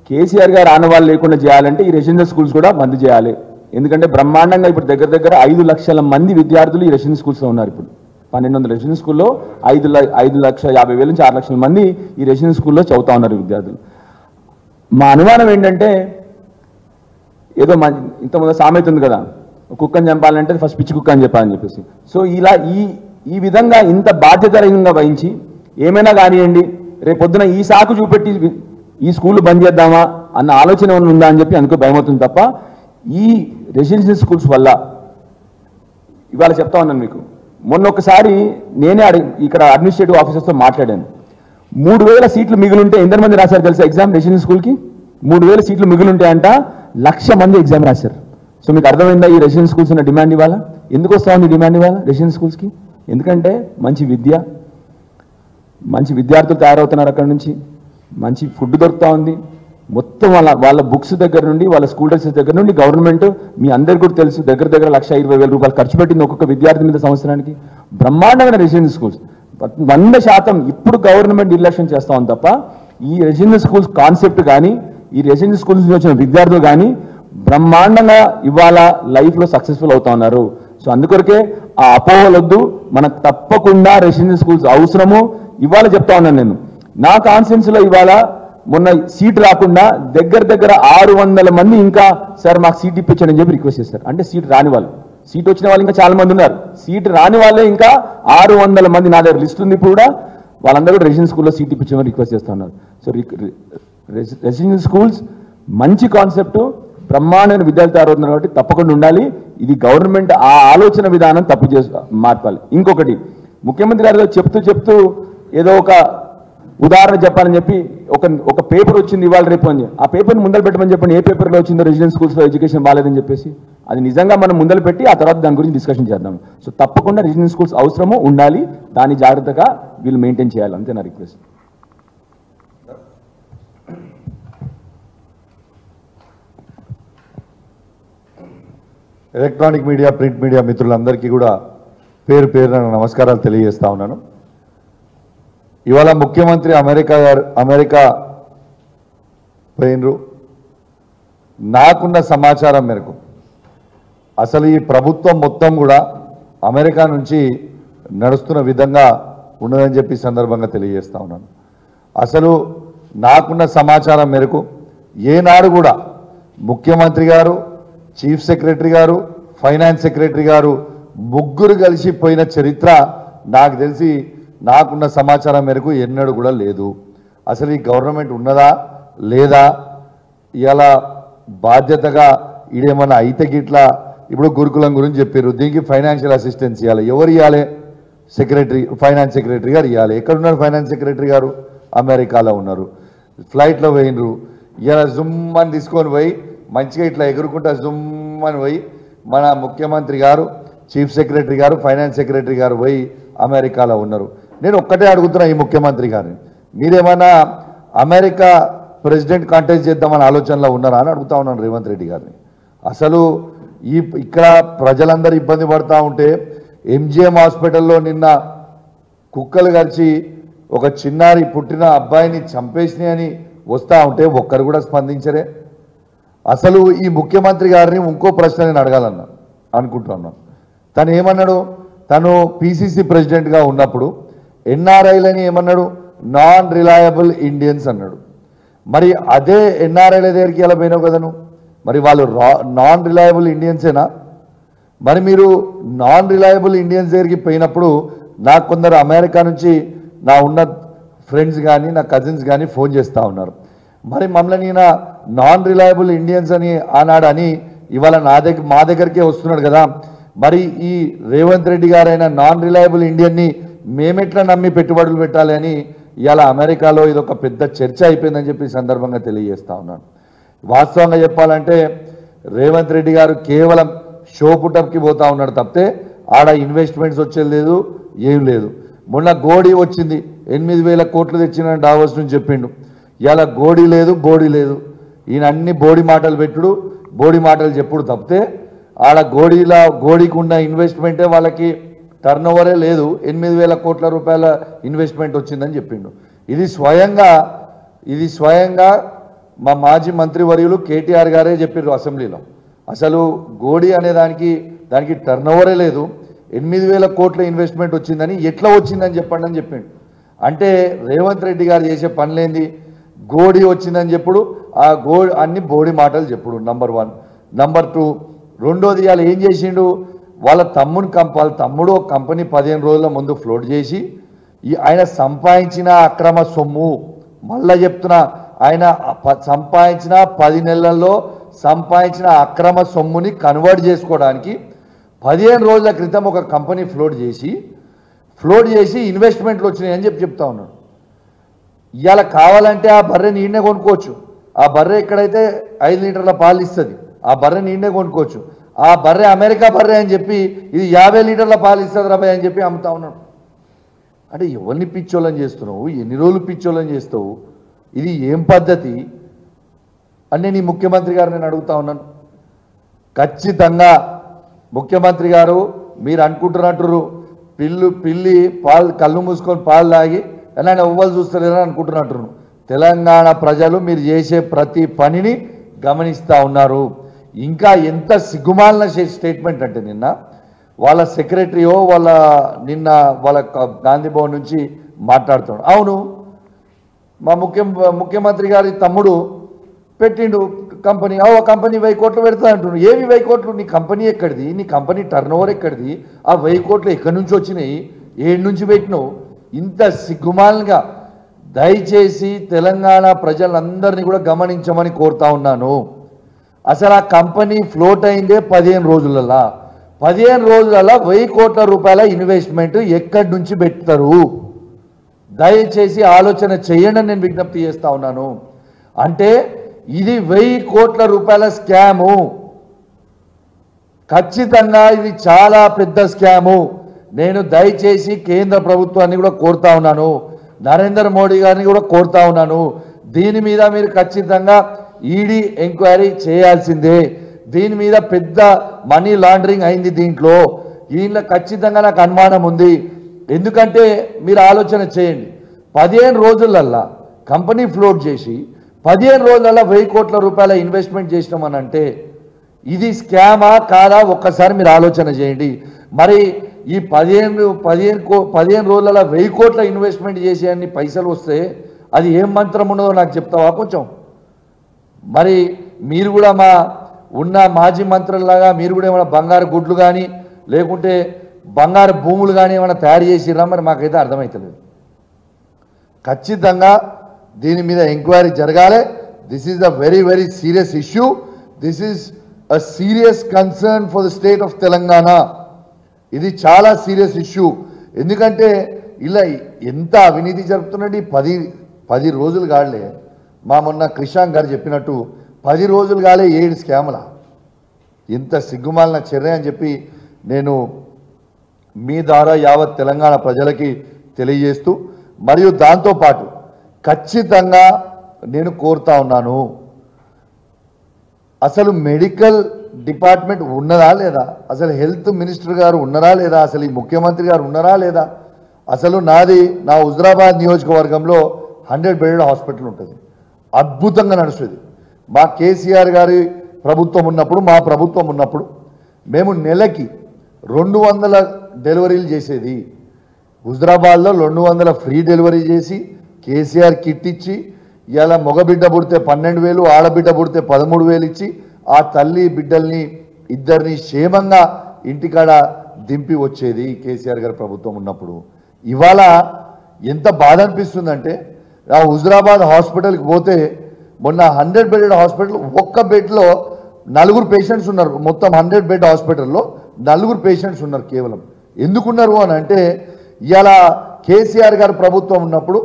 కేసీఆర్ గారు ఆనవాళ్ళు లేకుండా చేయాలంటే ఈ రెసిడెన్షియల్ స్కూల్స్ కూడా బంద్ చేయాలి. ఎందుకంటే బ్రహ్మాండంగా ఇప్పుడు దగ్గర 5 లక్షల మంది విద్యార్థులు ఈ రెసిడెన్షియల్ స్కూల్స్లో ఉన్నారు. ఇప్పుడు 1200 రెసిడెన్షియల్ స్కూల్లో 5,50,000 నుంచి 6 లక్షల మంది ఈ రెసిడెన్షియల్ స్కూల్లో చదువుతా ఉన్నారు విద్యార్థులు. మా అనుమానం ఏంటంటే ఏదో ఇంతకుముందు సామెత ఉంది కదా, కుక్కని చంపాలంటే ఫస్ట్ పిచ్చి కుక్క అని చెప్పాలని చెప్పేసి. సో ఇలా ఈ విధంగా ఇంత బాధ్యతరహితంగా వహించి ఏమైనా కానివ్వండి రేపొద్దున ఈ సాకు చూపెట్టి ఈ స్కూల్ బంద్ చేద్దామా అన్న ఆలోచన ఉందా అని చెప్పి అందుకో భయమవుతుంది తప్ప ఈ రెసిడెన్షియల్ స్కూల్స్ వల్ల ఇవాళ చెప్తా ఉన్నాను మీకు. మొన్న ఒకసారి నేనే ఇక్కడ అడ్మినిస్ట్రేటివ్ ఆఫీసర్స్తో మాట్లాడాను. 3,000 సీట్లు మిగిలింటే ఎంతమంది రాశారు తెలుసా ఎగ్జామ్? రెసిడెన్షియల్ స్కూల్కి 3,000 సీట్లు మిగిలింటాయంట, 1,00,000 మంది ఎగ్జామ్ రాశారు. సో మీకు అర్థమైందా ఈ రెసిడెన్షియల్ స్కూల్స్ ఉన్న డిమాండ్ ఇవాళ? ఎందుకు వస్తా ఉంది డిమాండ్ ఇవాళ రెసిడెన్షియల్ స్కూల్స్కి? ఎందుకంటే మంచి విద్య, మంచి విద్యార్థులు తయారవుతున్నారు, అక్కడ నుంచి మంచి ఫుడ్ దొరుకుతూ ఉంది. మొత్తం వాళ్ళ బుక్స్ దగ్గర నుండి వాళ్ళ స్కూల్ డ్రెస్సెస్ దగ్గర నుండి గవర్నమెంట్ మీ అందరికీ కూడా తెలుసు దగ్గర 1,20,000 రూపాయలు ఖర్చు పెట్టింది ఒక్కొక్క విద్యార్థి మీద సంవత్సరానికి. బ్రహ్మాండమైన రెసిడెన్షియల్ స్కూల్స్ 100% ఇప్పుడు గవర్నమెంట్ నిర్లక్ష్యం చేస్తా ఉంది తప్ప ఈ రెసిడెన్షియల్ స్కూల్స్ కాన్సెప్ట్ కానీ ఈ రెసిడెన్షియల్ స్కూల్స్ నుంచి వచ్చిన విద్యార్థులు కానీ బ్రహ్మాండంగా ఇవాళ లైఫ్లో సక్సెస్ఫుల్ అవుతా ఉన్నారు. సో అందుకొరకే ఆ అపోహలొద్దు, మనకు తప్పకుండా రెసిడెన్షియల్ స్కూల్స్ అవసరము. ఇవాళ చెప్తా ఉన్నాను నేను, నా కాన్ఫిడెన్స్లో ఇవాళ మొన్న సీట్ రాకుండా దగ్గర 600 మంది ఇంకా సార్ మాకు సీట్ ఇప్పించండి అని చెప్పి రిక్వెస్ట్ చేస్తారు. అంటే సీట్ రాని వాళ్ళు, సీట్ వచ్చిన వాళ్ళు ఇంకా చాలా మంది ఉన్నారు, సీట్ రాని వాళ్ళే ఇంకా 600 మంది. నా దగ్గర లిస్ట్ ఉంది ఇప్పుడు కూడా, వాళ్ళందరూ కూడా రెసిడెన్షియల్ స్కూల్లో సీట్ ఇప్పించమని రిక్వెస్ట్ చేస్తూ ఉన్నారు. సో రెసిడెన్షియల్ స్కూల్స్ మంచి కాన్సెప్ట్, బ్రహ్మాండమైన విద్యార్థి తయారవుతున్నారు కాబట్టి తప్పకుండా ఉండాలి. ఇది గవర్నమెంట్ ఆ ఆలోచన విధానం మార్పాలి. ఇంకొకటి, ముఖ్యమంత్రి గారు చెప్తూ ఏదో ఒక ఉదాహరణ చెప్పాలని చెప్పి ఒక పేపర్ వచ్చింది ఇవాళ రేపు అని, ఆ పేపర్ని ముందర పెట్టమని చెప్పండి. ఏ పేపర్లో వచ్చిందో రెసిడెన్షియల్ స్కూల్స్లో ఎడ్యుకేషన్ బాగాలేదని చెప్పేసి, అది నిజంగా మనం ముందర పెట్టి ఆ తర్వాత దాని గురించి డిస్కషన్ చేద్దాం. సో తప్పకుండా రెసిడెన్షియల్ స్కూల్స్ అవసరము ఉండాలి, దాన్ని జాగ్రత్తగా వీళ్ళు మెయింటైన్ చేయాలి, అంతే నా request. Electronic media, print media మిత్రులందరికీ కూడా పేరు పేరున నమస్కారాలు తెలియజేస్తా ఉన్నాను. ఇవాళ ముఖ్యమంత్రి అమెరికా పోయినరు. నాకున్న సమాచారం మేరకు అసలు ఈ ప్రభుత్వం మొత్తం కూడా అమెరికా నుంచి నడుస్తున్న విధంగా ఉన్నదని చెప్పి సందర్భంగా తెలియజేస్తా ఉన్నాను. అసలు నాకున్న సమాచారం మేరకు ఏనాడు కూడా ముఖ్యమంత్రి గారు, చీఫ్ సెక్రటరీ గారు, ఫైనాన్స్ సెక్రటరీ గారు ముగ్గురు కలిసి పోయిన చరిత్ర నాకు తెలిసి, నాకున్న సమాచారం మేరకు ఎన్నడూ కూడా లేదు. అసలు ఈ గవర్నమెంట్ ఉన్నదా లేదా, ఇలా బాధ్యతగా ఇదేమన్నా అయితే గిట్లా, ఇప్పుడు గురుకులం గురించి చెప్పారు, దీనికి ఫైనాన్షియల్ అసిస్టెన్స్ ఇవ్వాలి. ఎవరు ఇవ్వాలి? సెక్రటరీ, ఫైనాన్స్ సెక్రటరీ గారు ఇవ్వాలి. ఎక్కడున్నారు ఫైనాన్స్ సెక్రటరీ గారు? అమెరికాలో ఉన్నారు. ఫ్లైట్లో పోయినరు. ఇలా జుమ్మని తీసుకొని పోయి మంచిగా ఇట్లా ఎగురుకుంటా జుమ్మని పోయి మన ముఖ్యమంత్రి గారు, చీఫ్ సెక్రటరీ గారు, ఫైనాన్స్ సెక్రటరీ గారు పోయి అమెరికాలో ఉన్నారు. నేను ఒక్కటే అడుగుతున్నా ఈ ముఖ్యమంత్రి గారిని, మీరేమన్నా అమెరికా ప్రెసిడెంట్ కాంటెస్ట్ చేద్దామని ఆలోచనలో ఉన్నారా అని అడుగుతా ఉన్నాను రేవంత్ రెడ్డి గారిని. అసలు ఇక్కడ ప్రజలందరూ ఇబ్బంది పడుతూ ఉంటే, ఎంజిఎం హాస్పిటల్లో నిన్న కుక్కలు కలిసి ఒక చిన్నారి పుట్టిన అబ్బాయిని చంపేసినాయని వస్తూ ఉంటే ఒక్కరు కూడా స్పందించరే. అసలు ఈ ముఖ్యమంత్రి గారిని ఇంకో ప్రశ్న నేను అడగాలన్నా అనుకుంటున్నాను. తను ఏమన్నాడు? తను పిసిసి ప్రెసిడెంట్గా ఉన్నప్పుడు ఎన్ఆర్ఐలని ఏమన్నాడు? నాన్ రిలయబుల్ ఇండియన్స్ అన్నాడు. మరి అదే ఎన్ఆర్ఐల దగ్గరికి ఎలా పోయినావు కదా నువ్వు? మరి వాళ్ళు నాన్ రిలయబుల్ ఇండియన్సేనా? మరి మీరు నాన్ రిలయబుల్ ఇండియన్స్ దగ్గరికి పోయినప్పుడు నాకు కొందరు అమెరికా నుంచి నా ఉన్న ఫ్రెండ్స్ కానీ నా కజిన్స్ కానీ ఫోన్ చేస్తూ ఉన్నారు. మరి మమ్మల్ని ఈయన నాన్ రిలయబుల్ ఇండియన్స్ అని ఆనాడని ఇవాళ మా దగ్గరికే వస్తున్నాడు కదా, మరి ఈ రేవంత్ రెడ్డి గారైన నాన్ రిలయబుల్ ఇండియన్ని మేమెట్లా నమ్మి పెట్టుబడులు పెట్టాలి అని ఇవాళ అమెరికాలో ఇదొక పెద్ద చర్చ అయిపోయిందని చెప్పి సందర్భంగా తెలియజేస్తా ఉన్నాను. వాస్తవంగా చెప్పాలంటే రేవంత్ రెడ్డి గారు కేవలం షో పుటప్కి పోతా ఉన్నాడు తప్పితే ఆడ ఇన్వెస్ట్మెంట్స్ వచ్చేది లేదు, ఏం లేదు. మొన్న గోడీ వచ్చింది, 8,000 కోట్లు తెచ్చిన డావోస్ నుంచి చెప్పిండు. ఇలా గోడీ లేదు, బోడీ లేదు. ఈయన అన్ని బోడి మాటలు పెట్టుడు, బోడి మాటలు చెప్పుడు తప్పితే ఆడ గోడీకి ఉన్న ఇన్వెస్ట్మెంటే వాళ్ళకి టర్న్ ఓవరే లేదు. 8,000 కోట్ల రూపాయల ఇన్వెస్ట్మెంట్ వచ్చిందని చెప్పిండు. ఇది స్వయంగా మా మాజీ మంత్రివర్యులు కేటీఆర్ గారే చెప్పారు అసెంబ్లీలో. అసలు గోడీ అనే దానికి టర్న్ ఓవరే లేదు, 8,000 కోట్ల ఇన్వెస్ట్మెంట్ వచ్చిందని ఎట్లా వచ్చిందని చెప్పండి అని చెప్పిండు. అంటే రేవంత్ రెడ్డి గారు చేసే పనులేంది? గోడీ వచ్చిందని చెప్పుడు, ఆ అన్ని బోడి మాటలు చెప్పుడు. నంబర్ 1. నంబర్ 2, రెండోది ఇవాళ ఏం చేసిండు? వాళ్ళ తమ్ముడు ఒక కంపెనీ 15 రోజుల ముందు ఫ్లోట్ చేసి ఆయన సంపాదించిన అక్రమ సొమ్ము, మళ్ళా చెప్తున్నా, ఆయన సంపాదించిన 10 నెలల్లో సంపాదించిన అక్రమ సొమ్ముని కన్వర్ట్ చేసుకోవడానికి 15 రోజుల క్రితం ఒక కంపెనీ ఫ్లోట్ చేసి ఇన్వెస్ట్మెంట్లు వచ్చినాయని చెప్తా ఉన్నాడు. ఇవాళ కావాలంటే ఆ బర్రె నీడనే కొనుక్కోవచ్చు. ఆ బర్రె ఎక్కడైతే 5 లీటర్ల పాలు ఇస్తుంది, ఆ బర్రె నీడనే కొనుక్కోవచ్చు. ఆ బర్రె అమెరికా బర్రె అని చెప్పి ఇది 50 లీటర్ల పాలు ఇస్తుంది రాబాయ్ అని చెప్పి అమ్ముతా ఉన్నాడు. అంటే ఎవరిని పిచ్చోళ్ళని చేస్తున్నావు? ఎన్ని రోజులు పిచ్చోళ్ళని చేస్తావు? ఇది ఏం పద్ధతి అని నేను ఈ ముఖ్యమంత్రి గారు నేను అడుగుతా ఉన్నాను. ఖచ్చితంగా ముఖ్యమంత్రి గారు మీరు అనుకుంటున్నట్టు పిల్లి పాలు కళ్ళు మూసుకొని పాలు తాగి అని ఆయన ఎవ్వరు చూస్తలేరని అనుకుంటున్నట్టు. తెలంగాణ ప్రజలు మీరు చేసే ప్రతి పనిని గమనిస్తూ ఉన్నారు. ఇంకా ఎంత సిగ్గుమాలిన స్టేట్మెంట్ అంటే నిన్న వాళ్ళ సెక్రటరీయో వాళ్ళ గాంధీ భవన్ నుంచి మాట్లాడుతున్నాడు. అవును, మా ముఖ్యమంత్రి గారి తమ్ముడు పెట్టిండు కంపెనీ. ఆ కంపెనీ 1000 కోట్లు పెడతా అంటున్నాడు. ఏమి 1000 కోట్లు? నీ కంపెనీ ఎక్కడిది? నీ కంపెనీ టర్న్ ఓవర్ ఎక్కడిది? ఆ 1000 కోట్లు ఎక్కడి నుంచి వచ్చినాయి? ఏడు నుంచి పెట్టినావు? ఇంత సిగ్గుమాలంగా దయచేసి తెలంగాణ ప్రజలందరినీ కూడా గమనించమని కోరుతా ఉన్నాను. అసలు ఆ కంపెనీ ఫ్లోట్ అయిందే 15 రోజులలో. 15 రోజులలో 1000 కోట్ల రూపాయల ఇన్వెస్ట్మెంట్ ఎక్కడి నుంచి పెడతారు? దయచేసి ఆలోచన చేయండి నేను విజ్ఞప్తి చేస్తా ఉన్నాను. అంటే ఇది 1000 కోట్ల రూపాయల స్కాము. ఖచ్చితంగా ఇది చాలా పెద్ద స్కాము. నేను దయచేసి కేంద్ర ప్రభుత్వాన్ని కూడా కోరుతా ఉన్నాను, నరేంద్ర మోడీ గారిని కూడా కోరుతా ఉన్నాను, దీని మీద మీరు ఖచ్చితంగా ఈడీ ఎంక్వైరీ చేయాల్సిందే. దీని మీద పెద్ద మనీ లాండరింగ్ అయింది. దీంట్లో ఖచ్చితంగా నాకు అనుమానం ఉంది. ఎందుకంటే మీరు ఆలోచన చేయండి, 15 రోజులల్లా కంపెనీ ఫ్లోట్ చేసి 15 రోజులలో 1000 కోట్ల రూపాయల ఇన్వెస్ట్మెంట్ చేసినామని అంటే ఇది స్కామా కాదా? ఒక్కసారి మీరు ఆలోచన చేయండి. మరి ఈ 15 రోజులలో 1000 కోట్ల ఇన్వెస్ట్మెంట్ చేసే అన్ని పైసలు వస్తే అది ఏం మంత్రం ఉన్నదో నాకు చెప్తావా కొంచెం? మరి మీరు కూడా మా ఉన్న మాజీ మంత్రులలాగా మీరు కూడా ఏమైనా బంగారు గుడ్లు కానీ లేకుంటే బంగారు భూములు కానీ ఏమైనా తయారు చేసిరా? మరి మాకైతే అర్థమవుతలేదు. ఖచ్చితంగా దీని మీద ఎంక్వైరీ జరగాలి. This is a very very serious issue. This is a serious concern for the state of Telangana. ఇది చాలా సీరియస్ ఇష్యూ. ఎందుకంటే ఇలా ఎంత అవినీతి జరుపుతున్నది. 10 రోజులు కాలే. మొన్న క్రిషాంక్ గారు చెప్పినట్టు 10 రోజులు కాలే 7 స్కాముల. ఇంత సిగ్గుమాలిన చర్య అని చెప్పి నేను మీ ద్వారా యావత్ తెలంగాణ ప్రజలకి తెలియజేస్తూ, మరియు దాంతోపాటు ఖచ్చితంగా నేను కోరుతా ఉన్నాను, అసలు మెడికల్ డిపార్ట్మెంట్ ఉన్నదా లేదా? అసలు హెల్త్ మినిస్టర్ గారు ఉన్నారా లేదా? అసలు ఈ ముఖ్యమంత్రి గారు ఉన్నారా లేదా? అసలు నా హుజరాబాద్ నియోజకవర్గంలో 100 బెడెడ్ హాస్పిటల్ ఉంటుంది, అద్భుతంగా నడుస్తుంది. మా కేసీఆర్ గారి ప్రభుత్వం ఉన్నప్పుడు, మా ప్రభుత్వం ఉన్నప్పుడు మేము నెలకి 200 డెలివరీలు చేసేది. హుజరాబాద్లో 200 ఫ్రీ డెలివరీ చేసి కేసీఆర్ కిట్ ఇచ్చి, ఇలా మగబిడ్డ పుడితే 12,000, ఆడబిడ్డ పుడితే 13,000 ఇచ్చి ఆ తల్లి బిడ్డల్ని ఇద్దరిని క్షేమంగా ఇంటికాడ దింపి వచ్చేది కేసీఆర్ గారి ప్రభుత్వం ఉన్నప్పుడు. ఇవాళ ఎంత బాధ అనిపిస్తుందంటే, ఆ హుజరాబాద్ హాస్పిటల్కి పోతే మొన్న 100 బెడెడ్ హాస్పిటల్, ఒక్క బెడ్లో 4 పేషెంట్స్ ఉన్నారు. మొత్తం 100 బెడ్ హాస్పిటల్లో 4 పేషెంట్స్ ఉన్నారు కేవలం. ఎందుకున్నారు అని అంటే, ఇలా కేసీఆర్ గారి ప్రభుత్వం ఉన్నప్పుడు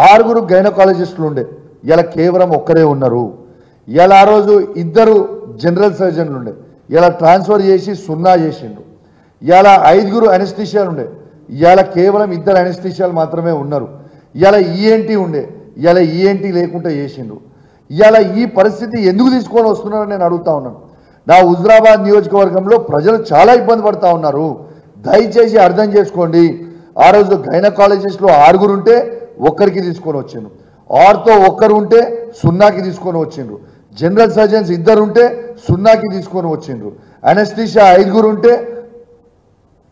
6 గైనకాలజిస్టులు ఉండే, ఇలా కేవలం ఒక్కరే ఉన్నారు. ఇలా ఆ రోజు 2 జనరల్ సర్జన్లు ఉండే, ఇలా ట్రాన్స్ఫర్ చేసి 0 చేసిండు. ఇలా 5 అనెస్థిషియాలు ఉండే, ఇలా కేవలం 2 అనెస్థిషియాలు మాత్రమే ఉన్నారు. ఇలా ఈఎన్టీ ఉండే, ఇలా ఈఎన్టీ లేకుండా చేసిండు. ఇలా ఈ పరిస్థితి ఎందుకు తీసుకొని వస్తున్నారని నేను అడుగుతా ఉన్నాను. నా హుజరాబాద్ నియోజకవర్గంలో ప్రజలు చాలా ఇబ్బంది పడుతూ ఉన్నారు. దయచేసి అర్థం చేసుకోండి. ఆ రోజు గైనకాలజిస్టులు 6 ఉంటే 1కి తీసుకొని వచ్చిండ్రు, ఆర్తో 1 ఉంటే 0కి తీసుకొని వచ్చిండ్రు, జనరల్ సర్జన్స్ 2 ఉంటే 0కి తీసుకొని వచ్చిండ్రు, అనెస్థిషియా 5 ఉంటే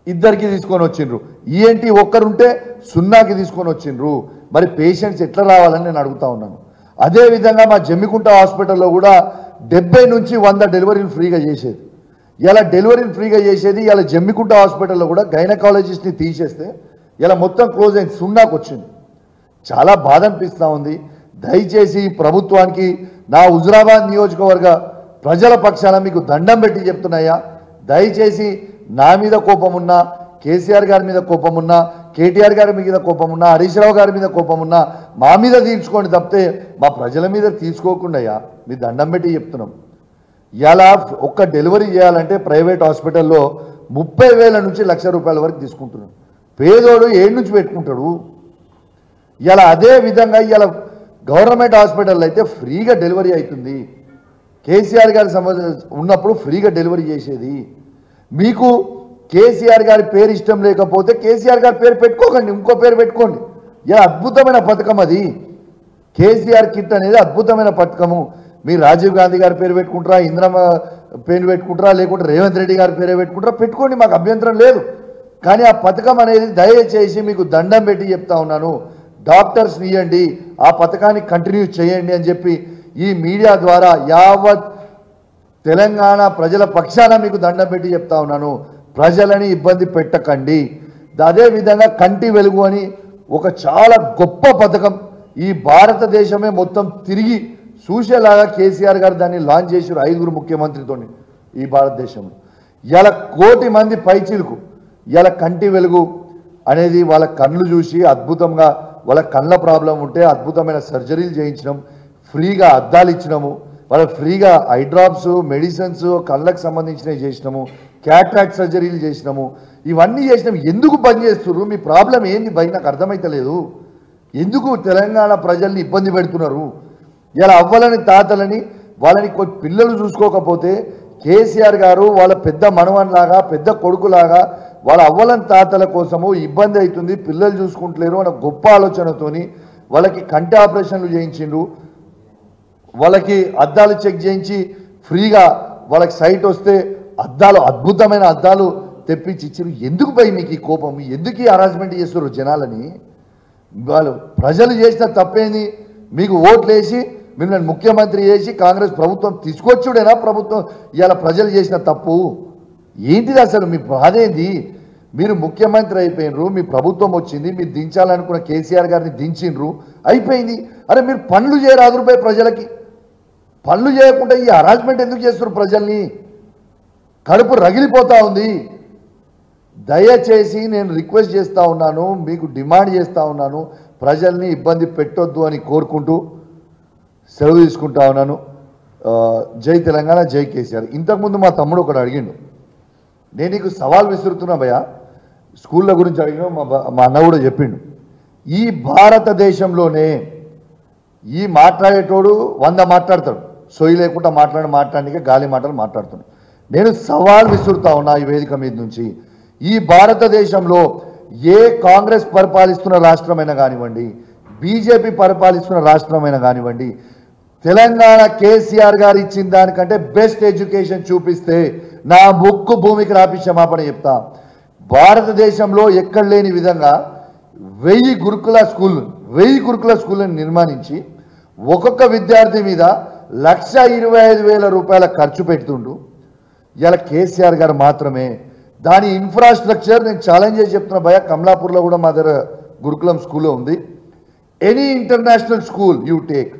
2కి తీసుకొని వచ్చిండ్రు, ఈఎన్టీ 1 ఉంటే 0కి తీసుకొని వచ్చిండ్రు. మరి పేషెంట్స్ ఎట్లా రావాలని నేను అడుగుతా ఉన్నాను. అదేవిధంగా మా జమ్మికుంట హాస్పిటల్లో కూడా 70 నుంచి 100 డెలివరీలు ఫ్రీగా చేసేది. ఇలా డెలివరీలు ఫ్రీగా చేసేది. ఇలా జమ్మికుంట హాస్పిటల్లో కూడా గైనకాలజిస్ట్ని తీసేస్తే ఇలా మొత్తం క్లోజ్ అయింది, 0కి వచ్చింది. చాలా బాధ అనిపిస్తూ ఉంది. దయచేసి ప్రభుత్వానికి నా హుజరాబాద్ నియోజకవర్గ ప్రజల పక్షాన మీకు దండం పెట్టి చెప్తున్నాయా, దయచేసి నా మీద కోపం ఉన్నా, కేసీఆర్ గారి మీద కోపం ఉన్నా, కేటీఆర్ గారి మీద కోపం ఉన్నా, హరీష్ రావు గారి మీద కోపం ఉన్నా మా మీద తీర్చుకోండి తప్పితే మా ప్రజల మీద తీసుకోకుండా మీ దండం పెట్టి చెప్తున్నాం. ఇలా ఒక్క డెలివరీ చేయాలంటే ప్రైవేట్ హాస్పిటల్లో 30,000 నుంచి ₹1,00,000 వరకు తీసుకుంటున్నాడు. పేదోడు ఏడు నుంచి పెట్టుకుంటాడు. ఇలా అదే విధంగా ఇలా గవర్నమెంట్ హాస్పిటల్లో అయితే ఫ్రీగా డెలివరీ అవుతుంది. కేసీఆర్ గారి ఉన్నప్పుడు ఫ్రీగా డెలివరీ చేసేది. మీకు కేసీఆర్ గారి పేరు ఇష్టం లేకపోతే కేసీఆర్ గారి పేరు పెట్టుకోకండి, ఇంకో పేరు పెట్టుకోండి. ఇలా అద్భుతమైన పథకం అది. కేసీఆర్ కిట్ అనేది అద్భుతమైన పథకము. మీరు రాజీవ్ గాంధీ గారి పేరు పెట్టుకుంటారా, ఇందిరమ్మ పేరు పెట్టుకుంటారా, లేకుంటే రేవంత్ రెడ్డి గారి పేరు పెట్టుకుంటారా, పెట్టుకోండి, మాకు అభ్యంతరం లేదు. కానీ ఆ పథకం అనేది దయచేసి మీకు దండం పెట్టి చెప్తా ఉన్నాను, డాక్టర్స్ ఇవ్వండి, ఆ పథకాన్ని కంటిన్యూ చేయండి అని చెప్పి ఈ మీడియా ద్వారా యావత్ తెలంగాణ ప్రజల పక్షాన మీకు దండం పెట్టి చెప్తా ఉన్నాను, ప్రజలని ఇబ్బంది పెట్టకండి. అదేవిధంగా కంటి వెలుగు అని ఒక చాలా గొప్ప పథకం ఈ భారతదేశమే మొత్తం తిరిగి చూసేలాగా కేసీఆర్ గారు దాన్ని లాంచ్ చేశారు 5 ముఖ్యమంత్రితో ఈ భారతదేశంలో. ఇలా 1 కోటి మంది పైచిలుకు ఇలా కంటి వెలుగు అనేది వాళ్ళ కళ్ళు చూసి అద్భుతంగా వాళ్ళ కళ్ళ ప్రాబ్లం ఉంటే అద్భుతమైన సర్జరీలు చేయించినాం, ఫ్రీగా అద్దాలు ఇచ్చినాము, వాళ్ళకి ఫ్రీగా ఐ డ్రాప్స్ మెడిసిన్స్ కళ్ళకు సంబంధించినవి చేసినాము, క్యాట్రాక్ట్ సర్జరీలు చేసినాము, ఇవన్నీ చేసినాము. ఎందుకు బంద్ చేస్తున్నారు? మీ ప్రాబ్లం ఏంది భయ్? నాకు అర్థమైతలేదు. ఎందుకు తెలంగాణ ప్రజల్ని ఇబ్బంది పెడుతున్నారు? ఇలా అవ్వలని తాతలని వాళ్ళని పిల్లలు చూసుకోకపోతే కేసీఆర్ గారు వాళ్ళ పెద్ద మనవన్లాగా పెద్ద కొడుకులాగా వాళ్ళ అవ్వలని తాతల కోసము ఇబ్బంది అవుతుంది, పిల్లలు చూసుకుంటలేరు అన్న గొప్ప ఆలోచనతోని వాళ్ళకి కంటి ఆపరేషన్లు చేయించిండ్రు, వాళ్ళకి అద్దాలు చెక్ చేయించి ఫ్రీగా వాళ్ళకి సైట్ వస్తే అద్దాలు అద్భుతమైన అద్దాలు తెప్పించి ఇచ్చారు. ఎందుకు భయ్ మీకు ఈ కోపం? ఎందుకు ఈ హరాస్మెంట్ చేస్తారు జనాలని? వాళ్ళు ప్రజలు చేసిన తప్పేంది? మీకు ఓట్లేసి మిమ్మల్ని ముఖ్యమంత్రి చేసి కాంగ్రెస్ ప్రభుత్వం తీసుకొచ్చుడేనా ప్రభుత్వం ఇవాళ ప్రజలు చేసిన తప్పు ఏంటిది? అసలు మీ బాధ ఏంది? మీరు ముఖ్యమంత్రి అయిపోయినరు, మీ ప్రభుత్వం వచ్చింది, మీరు దించాలనుకున్న కేసీఆర్ గారిని దించిండ్రు, అయిపోయింది. అరే మీరు పనులు చేయరాదు రూపాయి ప్రజలకి, పనులు చేయకుండా ఈ హరాస్మెంట్ ఎందుకు చేస్తున్నారు? ప్రజల్ని కడుపు రగిలిపోతా ఉంది. దయచేసి నేను రిక్వెస్ట్ చేస్తూ ఉన్నాను, మీకు డిమాండ్ చేస్తూ ఉన్నాను, ప్రజల్ని ఇబ్బంది పెట్టొద్దు అని కోరుకుంటూ సెలవు తీసుకుంటా ఉన్నాను. జై తెలంగాణ, జై కేసీఆర్. ఇంతకుముందు మా తమ్ముడు ఒకడు అడిగిండు, నేను నీకు సవాల్ విసురుతున్నా భయ్యా, స్కూళ్ళ గురించి అడిగిన మా అన్న కూడా చెప్పిండు, ఈ భారతదేశంలోనే ఈ మాట్లాడేటోడు 100 మాట్లాడతాడు, సొయ్యి లేకుండా మాట్లాడడానికి గాలి మాటలు మాట్లాడుతున్నాడు. నేను సవాల్ విసురుతా ఉన్నా ఈ వేదిక మీద నుంచి, ఈ భారతదేశంలో ఏ కాంగ్రెస్ పరిపాలిస్తున్న రాష్ట్రమైనా కానివ్వండి, బీజేపీ పరిపాలిస్తున్న రాష్ట్రమైనా కానివ్వండి, తెలంగాణ కేసీఆర్ గారు ఇచ్చిన దానికంటే బెస్ట్ ఎడ్యుకేషన్ చూపిస్తే నా ముక్కు భూమికి రాపి క్షమాపణ చెప్తా. భారతదేశంలో ఎక్కడ లేని విధంగా 1000 గురుకుల స్కూళ్ళను నిర్మాణించి ఒక్కొక్క విద్యార్థి మీద 1,25,000 రూపాయల ఖర్చు పెడుతుండు. ఇలా కేసీఆర్ గారు మాత్రమే దాని ఇన్ఫ్రాస్ట్రక్చర్ నేను ఛాలెంజ్ చేసి చెప్తున్నా భయ, కమలాపూర్లో కూడా మా దగ్గర గురుకులం స్కూల్లో ఉంది. Any international school you take,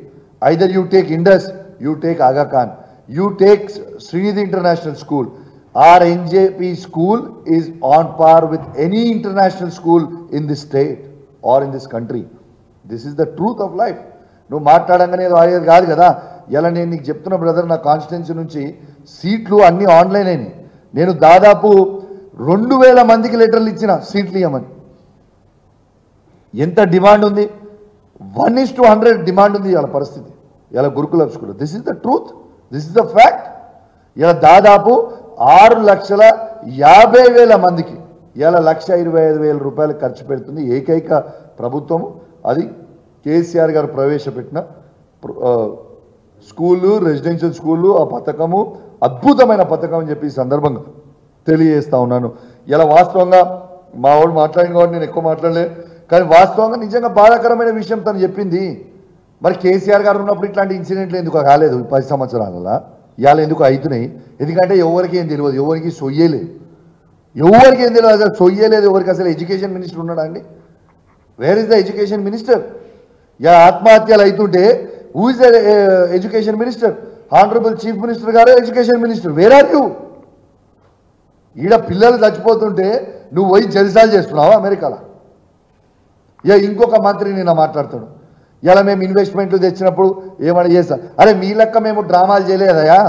either you take Indus, you take Aga Khan, you take Srinidhi International School. Our NJP school is on par with any international school in this state or in this country. This is the truth of life. నువ్వు మాట్లాడంగానే అయ్యేది కాదు కదా. ఇలా నేను నీకు చెప్తున్న brother, నా constituency నుంచి సీట్లు అన్నీ ఆన్లైన్ అయినాయి. నేను దాదాపు 2000 మందికి లెటర్లు ఇచ్చిన సీట్లు ఇవ్వమని. ఎంత డిమాండ్ ఉంది? 1:100 డిమాండ్ ఉంది ఇవాళ పరిస్థితి, ఇలా గురుకుల school. This is the truth, this is the fact. ఇలా దాదాపు 6,50,000 మందికి ఇలా 1,25,000 రూపాయలు ఖర్చు పెడుతుంది ఏకైక ప్రభుత్వం. అది కేసీఆర్ గారు ప్రవేశపెట్టిన స్కూళ్ళు, రెసిడెన్షియల్ స్కూళ్ళు. ఆ పథకము అద్భుతమైన పథకం అని చెప్పి ఈ సందర్భంగా తెలియజేస్తా ఉన్నాను. ఇలా వాస్తవంగా మా వాడు మాట్లాడిన కాబట్టి నేను ఎక్కువ మాట్లాడలేదు, కానీ వాస్తవంగా నిజంగా బాధాకరమైన విషయం తను చెప్పింది. మరి కేసీఆర్ గారు ఉన్నప్పుడు ఇట్లాంటి ఇన్సిడెంట్లు ఎందుకు కాలేదు 10 సంవత్సరాలలో? ఇవాళ ఎందుకు అవుతున్నాయి? ఎందుకంటే ఎవరికి ఏం తెలియదు, ఎవరికి సొయ్యలేదు, ఎవరికి ఏం తెలియదు, అసలు సొయ్యలేదు ఎవరికి. అసలు ఎడ్యుకేషన్ మినిస్టర్ ఉన్నాడా అండి? Where is the education minister? ఇలా ఆత్మహత్యలు అవుతుంటే who is the education minister? Honourable chief minister గారు education minister. Where are you? ఈడ పిల్లలు చచ్చిపోతుంటే నువ్వు పోయి జల్సాలు చేస్తున్నావా అమెరికాలో? ఇంకొక మంత్రి నిన్న మాట్లాడతాడు, ఇలా మేము ఇన్వెస్ట్మెంట్లు తెచ్చినప్పుడు ఏమైనా చేస్తాం. అరే మీ లెక్క మేము డ్రామాలు చేయలేదయా.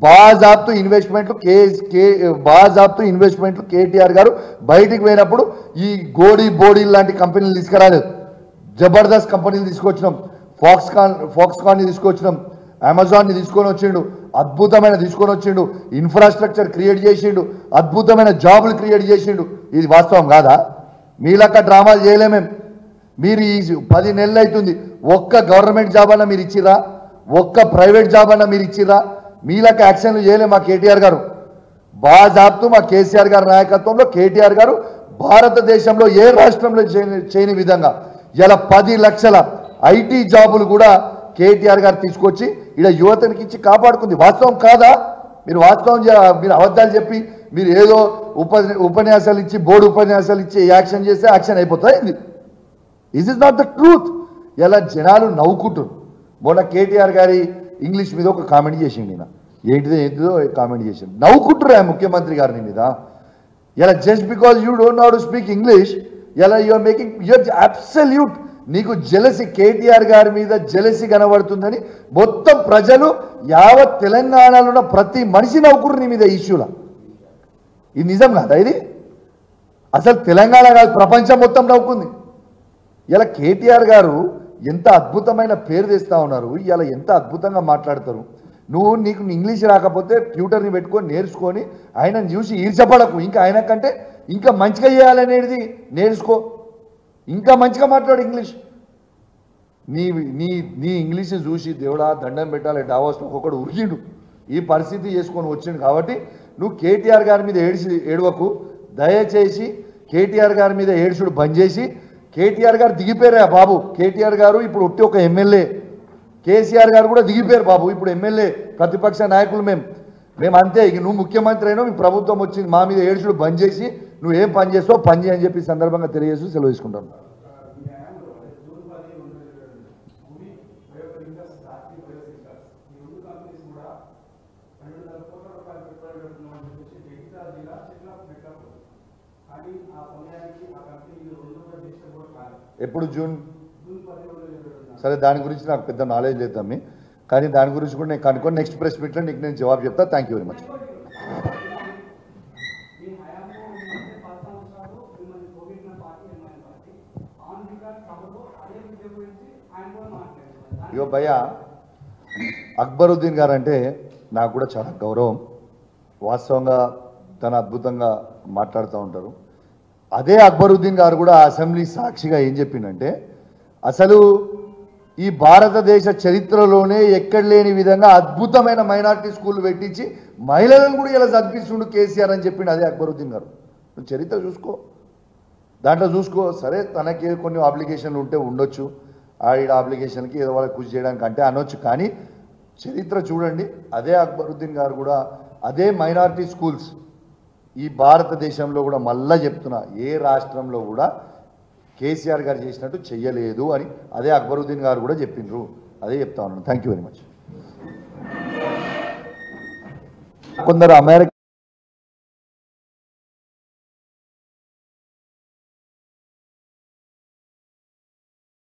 బాజాబ్తు ఇన్వెస్ట్మెంట్లు కేటీఆర్ గారు బయటికి పోయినప్పుడు ఈ బోడీ లాంటి కంపెనీలు తీసుకురాలేదు. జబర్దస్త్ కంపెనీలు తీసుకొచ్చినాం, ఫాక్స్కాన్ని తీసుకొచ్చినాం, అమెజాన్ని తీసుకొని వచ్చిండు, అద్భుతమైన తీసుకొని వచ్చిండు, ఇన్ఫ్రాస్ట్రక్చర్ క్రియేట్ చేసిండు, అద్భుతమైన జాబులు క్రియేట్ చేసిండు. ఇది వాస్తవం కాదా? మీ లెక్క డ్రామాలు చేయలేమేం. మీరు ఈ 10 నెలలు అవుతుంది, ఒక్క గవర్నమెంట్ జాబ్ అన్నా మీరు ఇచ్చిరా? ఒక్క ప్రైవేట్ జాబ్ అన్నా మీరు ఇచ్చిరా? మీ లెక్క యాక్షన్లు చేయలే మా కేటీఆర్ గారు. బాజాబ్తు మా కేసీఆర్ గారి నాయకత్వంలో కేటీఆర్ గారు భారతదేశంలో ఏ రాష్ట్రంలో చేయని విధంగా ఇలా 10 లక్షల ఐటీ జాబులు కూడా కేటీఆర్ గారు తీసుకొచ్చి ఇలా యువతనికి ఇచ్చి కాపాడుకుంది. వాస్తవం కాదా? మీరు వాస్తవం మీరు అబద్ధాలు చెప్పి మీరు ఏదో ఉపన్యాసాలు ఇచ్చి బోర్డు ఉపన్యాసాలు ఇచ్చి యాక్షన్ చేస్తే యాక్షన్ అయిపోతుంది. Is is not the truth. ఇలా జనాలు నవ్వుకుంటారు. మొన్న కేటీఆర్ గారి ఇంగ్లీష్ మీద ఒక కామెంట్ చేసిండు. ఈయన ఏంటిదో కామెంట్ చేసిండు. నవ్వుకుంటారు ముఖ్యమంత్రి గారిని మీద. ఇలా just because you don't know how to speak English ఇలా you are making your absolute. నీకు జెలసీ, కేటీఆర్ గారి మీద జెలసీ కనబడుతుందని మొత్తం ప్రజలు యావత్ తెలంగాణలో ఉన్న ప్రతి మనిషి నవ్వుకురు నీ మీద ఇష్యూలా. ఇది నిజం కాదా? ఇది అసలు తెలంగాణ కాదు, ప్రపంచం మొత్తం నవ్వుకుంది. ఇలా కేటీఆర్ గారు ఎంత అద్భుతమైన పేరు తెస్తా ఉన్నారు. ఇలా ఎంత అద్భుతంగా మాట్లాడతారు. నీకు ఇంగ్లీష్ రాకపోతే ట్యూటర్ని పెట్టుకొని నేర్చుకొని ఆయనను చూసి ఈర్చపడకు. ఇంకా ఆయన కంటే ఇంకా మంచిగా చేయాలనేది నేర్చుకో. ఇంకా మంచిగా మాట్లాడు ఇంగ్లీష్. నీ ఇంగ్లీష్ చూసి దేవుడా దండం పెట్టాలి డావోస్లో ఒక్కొక్కడు ఉరికిండు. ఈ పరిస్థితి చేసుకొని వచ్చిండు. కాబట్టి నువ్వు కేటీఆర్ గారి మీద ఏడవకు. దయచేసి కేటీఆర్ గారి మీద ఏడుచుడు బంద్ చేసి, కేటీఆర్ గారు దిగిపోయారా బాబు. కేటీఆర్ గారు ఇప్పుడు ఒట్టి ఒక ఎమ్మెల్యే, కేసీఆర్ గారు కూడా దిగిపోయారు బాబు. ఇప్పుడు ఎమ్మెల్యే ప్రతిపక్ష నాయకులు మేము అంతే. ఇక నువ్వు ముఖ్యమంత్రి అయినా మీ ప్రభుత్వం వచ్చింది, మా మీద ఏడుచుడు బంద్ చేసి నువ్వు ఏం పని చేస్తావు పని చేయని చెప్పి సందర్భంగా తెలియజేస్తూ సెలవు తీసుకుంటాను. ఎప్పుడు జూన్? సరే, దాని గురించి నాకు పెద్ద నాలెడ్జ్ లేదు తమ్మి, కానీ దాని గురించి కూడా నేను కనుక్కొని నెక్స్ట్ ప్రెస్ మీట్లో నీకు నేను జవాబు చెప్తా. Thank you very much. ఇగో భయ్య, అక్బరుద్దీన్ గారు అంటే నాకు కూడా చాలా గౌరవం. వాస్తవంగా తను అద్భుతంగా మాట్లాడుతూ ఉంటారు. అదే అక్బరుద్దీన్ గారు కూడా అసెంబ్లీ సాక్షిగా ఏం చెప్పిందంటే, అసలు ఈ భారతదేశ చరిత్రలోనే ఎక్కడ లేని విధంగా అద్భుతమైన మైనారిటీ స్కూల్ పెట్టించి మహిళలను కూడా ఇలా చదివిస్తుండు కేసీఆర్ అని చెప్పిండు అదే అక్బరుద్దీన్ గారు. నువ్వు చరిత్ర చూసుకో, దాంట్లో చూసుకో. సరే, తనకి కొన్ని అప్లికేషన్లు ఉంటే ఉండొచ్చు, ఆడ అప్లికేషన్కి ఏదో వాళ్ళకి కృషి చేయడానికి అంటే అనొచ్చు, కానీ చరిత్ర చూడండి. అదే అక్బరుద్దీన్ గారు కూడా అదే మైనారిటీ స్కూల్స్ ఈ భారతదేశంలో కూడా మళ్ళా చెప్తున్నా ఏ రాష్ట్రంలో కూడా కేసీఆర్ గారు చేసినట్టు చెయ్యలేదు అని అదే అక్బరుద్దీన్ గారు కూడా చెప్పిండ్రు. అదే చెప్తా ఉన్నాను. Thank you very much. కొందరు అమెరికా